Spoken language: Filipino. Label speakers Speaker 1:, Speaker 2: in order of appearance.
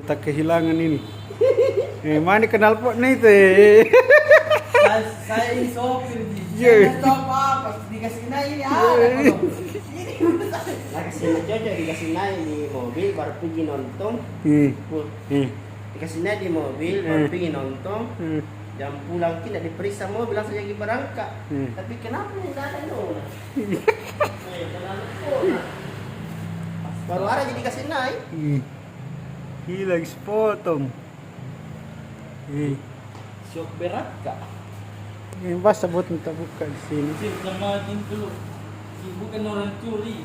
Speaker 1: Tak kehilangan ini. Mana kenal pot nih teh?
Speaker 2: Saya ini sopir di.
Speaker 1: Iya.
Speaker 2: Saya tahu apa dikasih naik ini ada.
Speaker 3: Kasih cocok dikasih naik di mobil baru pergi nonton. Dikasih naik di mobil baru pergi nonton. Jam pulang tidak diperiksa mobil langsung lagi berangkat. Tapi kenapa nih tidak ada nona? Baru ada jadi kasih naik.
Speaker 1: Hilang sepotong.
Speaker 2: Syok berat kak.
Speaker 1: Ini pas sebut minta buka di sini.
Speaker 2: Sip sama itu. Bukan orang curi.